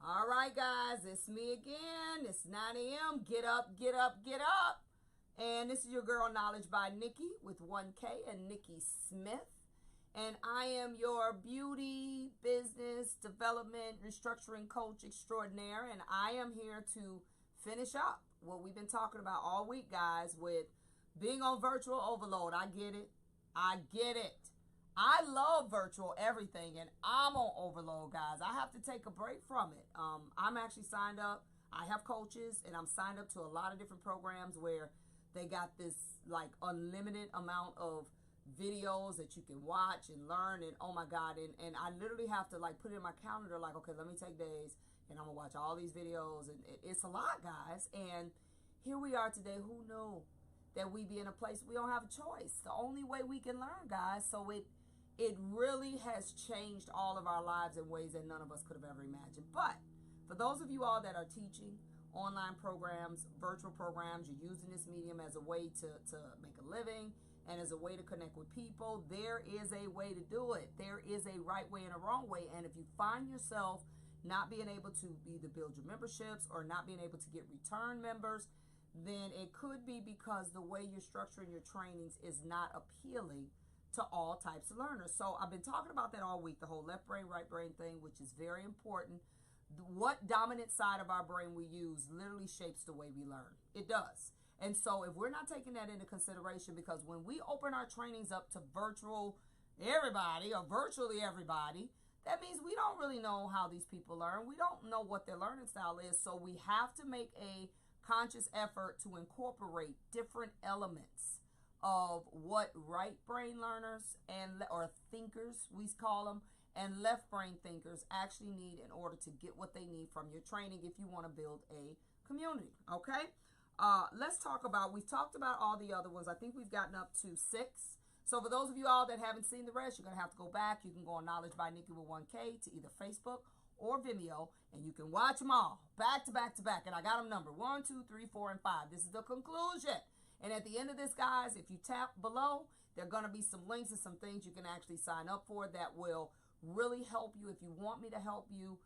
All right, guys, it's me again. It's 9 a.m. Get up, get up, get up. And this is your girl, Knowledge by Nikki with 1K and Nikki Smith. And I am your beauty, business, development, restructuring coach extraordinaire. And I am here to finish up what we've been talking about all week, guys, with being on virtual overload. I get it. I get it. I love virtual everything, and I'm on overload, guys. I have to take a break from it. I'm actually signed up. I have coaches, and I'm signed up to a lot of different programs where they got this like unlimited amount of videos that you can watch and learn, and oh my God, and I literally have to like put it in my calendar, like, okay, let me take days, and I'm gonna watch all these videos, and it's a lot, guys. And here we are today. Who knew that we be in a place we don't have a choice? The only way we can learn, guys. So it really has changed all of our lives in ways that none of us could have ever imagined. But for those of you all that are teaching online programs, virtual programs, you're using this medium as a way to make a living and as a way to connect with people, there is a way to do it. There is a right way and a wrong way. And if you find yourself not being able to either build your memberships or not being able to get return members, then it could be because the way you're structuring your trainings is not appealing to all types of learners. So I've been talking about that all week, the whole left brain, right brain thing, which is very important. What dominant side of our brain we use literally shapes the way we learn. It does. And so if we're not taking that into consideration, because when we open our trainings up to virtual everybody or virtually everybody, that means we don't really know how these people learn. We don't know what their learning style is. So we have to make a conscious effort to incorporate different elements of what right brain learners or thinkers, we call them, and left brain thinkers actually need in order to get what they need from your training if you want to build a community. Okay, let's talk about, we've talked about all the other ones. I think we've gotten up to 6. So for those of you all that haven't seen the rest, you're going to have to go back. You can go on Knowledge by Nikki with 1K to either Facebook or Vimeo, and you can watch them all back to back to back. And I got them numbered 1, 2, 3, 4, and 5. This is the conclusion. And at the end of this, guys, if you tap below, there are going to be some links and some things you can actually sign up for that will really help you. If you want me to help you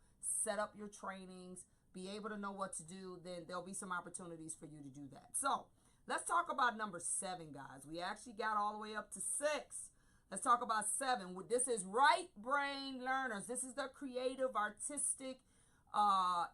set up your trainings, be able to know what to do, then there'll be some opportunities for you to do that. So let's talk about number 7, guys. We actually got all the way up to 6. Let's talk about 7. This is right brain learners. This is the creative, artistic,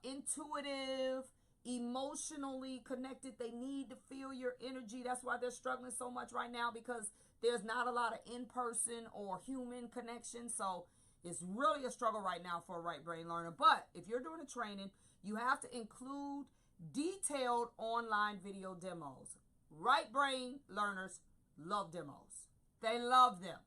intuitive, emotionally connected. They need to feel your energy. That's why they're struggling so much right now, because there's not a lot of in-person or human connection. So it's really a struggle right now for a right brain learner. But if you're doing a training, you have to include detailed online video demos. Right brain learners love demos. They love them.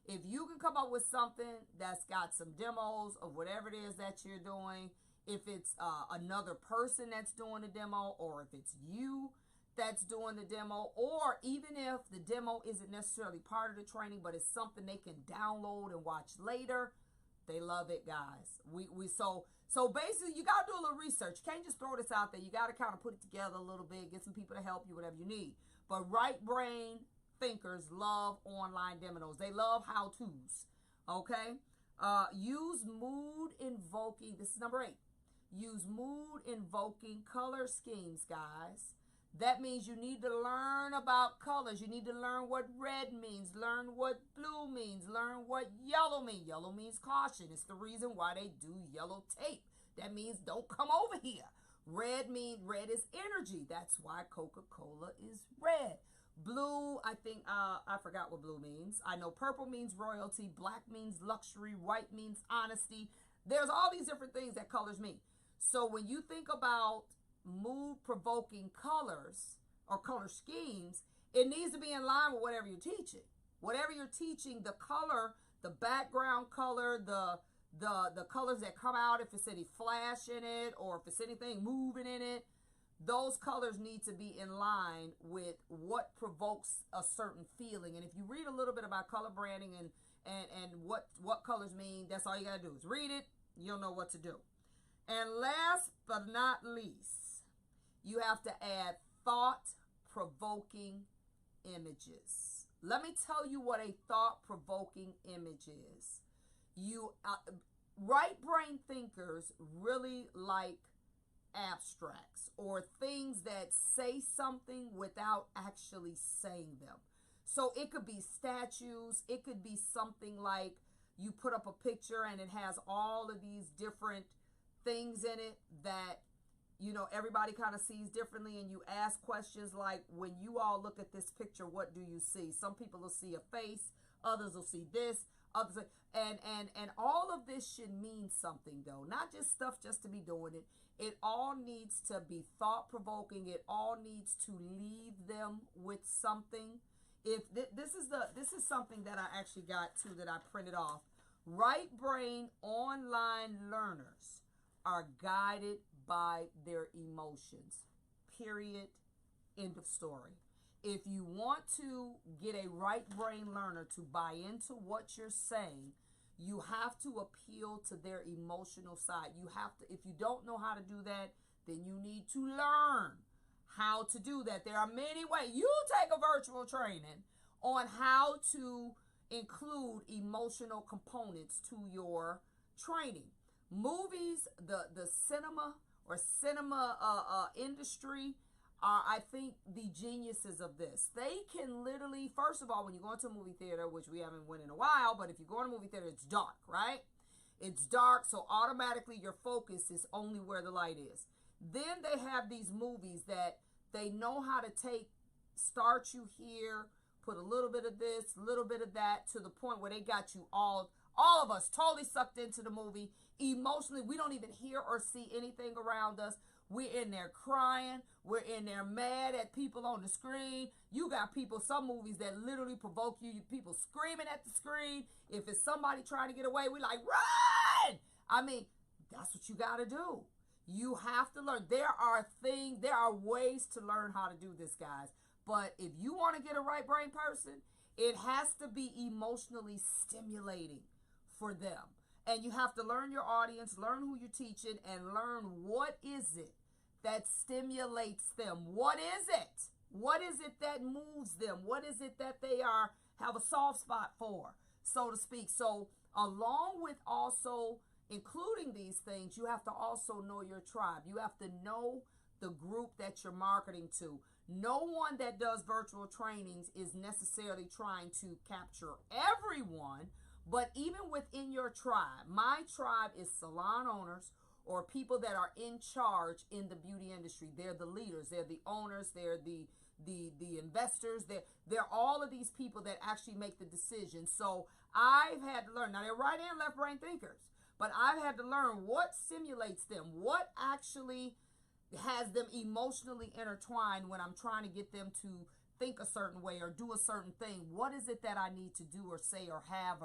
If you can come up with something that's got some demos of whatever it is that you're doing, if it's another person that's doing the demo, or if it's you that's doing the demo, or even if the demo isn't necessarily part of the training, but it's something they can download and watch later, they love it, guys. So basically, you got to do a little research. You can't just throw this out there. You got to kind of put it together a little bit, get some people to help you, whatever you need. But right brain thinkers love online demos. They love how-tos, okay? Use mood invoking, this is number 8. Use mood invoking color schemes, guys. That means you need to learn about colors. You need to learn what red means, learn what blue means, learn what yellow means. Yellow means caution. It's the reason why they do yellow tape. That means don't come over here. Red is energy. That's why Coca-Cola is red. Blue, I think, I forgot what blue means. I know purple means royalty, black means luxury, white means honesty. There's all these different things that colors mean. So when you think about mood-provoking colors or color schemes, it needs to be in line with whatever you're teaching. Whatever you're teaching, the color, the background color, the colors that come out, if it's any flash in it or if it's anything moving in it, those colors need to be in line with what provokes a certain feeling. And if you read a little bit about color branding and what colors mean, that's all you got to do is read it. You'll know what to do. And last but not least, you have to add thought-provoking images. Let me tell you what a thought-provoking image is. right brain thinkers really like abstracts or things that say something without actually saying them. So it could be statues, it could be something like you put up a picture and it has all of these different things in it that, you know, everybody kind of sees differently, and you ask questions like, when you all look at this picture, what do you see? Some people will see a face, others will see this, others, and all of this should mean something, though, not just stuff just to be doing it. It all needs to be thought-provoking. It all needs to leave them with something. If this is something that I actually got too, that I printed off. Right brain online learners are guided by their emotions. Period. End of story. If you want to get a right brain learner to buy into what you're saying, you have to appeal to their emotional side. You have to, if you don't know how to do that, then you need to learn how to do that. There are many ways. You take a virtual training on how to include emotional components to your training. Movies, the cinema industry are, I think, the geniuses of this. They can literally, first of all, when you go into a movie theater, which we haven't went in a while, but if you go in a movie theater, it's dark, right? It's dark, so automatically your focus is only where the light is. Then they have these movies that they know how to start you here, put a little bit of this, a little bit of that, to the point where they got you all of us totally sucked into the movie. Emotionally, we don't even hear or see anything around us. We're in there crying. We're in there mad at people on the screen. You got people, some movies that literally provoke you. People screaming at the screen. If it's somebody trying to get away, we like, run! I mean, that's what you got to do. You have to learn. There are ways to learn how to do this, guys. But if you want to get a right brain person, it has to be emotionally stimulating for them. And you have to learn your audience, learn who you're teaching, and learn what is it that stimulates them. What is it? What is it that moves them? What is it that they have a soft spot for, so to speak? So along with also including these things, you have to also know your tribe. You have to know the group that you're marketing to. No one that does virtual trainings is necessarily trying to capture everyone, but even within your tribe, my tribe is salon owners or people that are in charge in the beauty industry. They're the leaders, they're the owners, they're the investors, they're all of these people that actually make the decisions. So I've had to learn. Now, they're right and left brain thinkers, but I've had to learn what stimulates them, what actually has them emotionally intertwined when I'm trying to get them to think a certain way or do a certain thing. What is it that I need to do or say or have?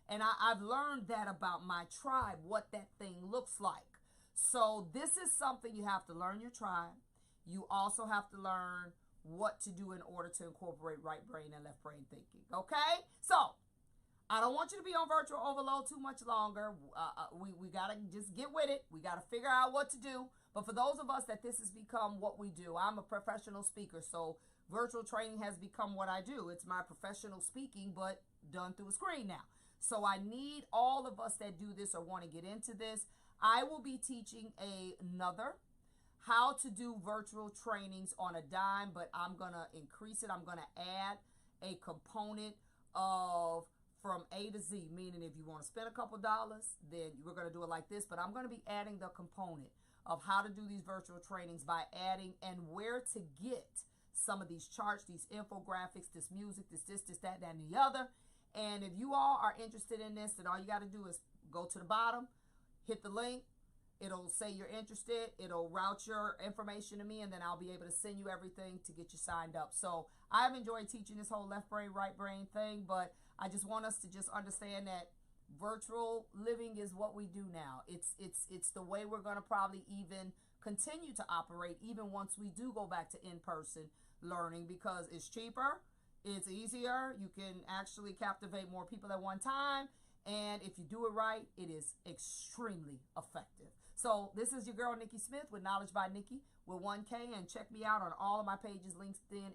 And I've learned that about my tribe, what that thing looks like. So this is something you have to learn your tribe. You also have to learn what to do in order to incorporate right brain and left brain thinking. Okay? So I don't want you to be on virtual overload too much longer. We got to just get with it. We got to figure out what to do. But for those of us that this has become what we do, I'm a professional speaker, so virtual training has become what I do. It's my professional speaking, but done through a screen now. So I need all of us that do this or want to get into this. I will be teaching another how to do virtual trainings on a dime, but I'm going to increase it. I'm going to add a component of from A to Z, meaning if you want to spend a couple dollars, then we're going to do it like this. But I'm going to be adding the component of how to do these virtual trainings by adding and where to get some of these charts, these infographics, this music, this, that, and the other. And if you all are interested in this, then all you got to do is go to the bottom, hit the link. It'll say you're interested. It'll route your information to me, and then I'll be able to send you everything to get you signed up. So I've enjoyed teaching this whole left brain, right brain thing, but I just want us to just understand that virtual living is what we do now. It's the way we're going to probably even continue to operate even once we do go back to in-person learning, because it's cheaper, it's easier, you can actually captivate more people at one time, and if you do it right, it is extremely effective. So this is your girl Nikki Smith with Knowledge by Nikki with 1K, and check me out on all of my pages, LinkedIn,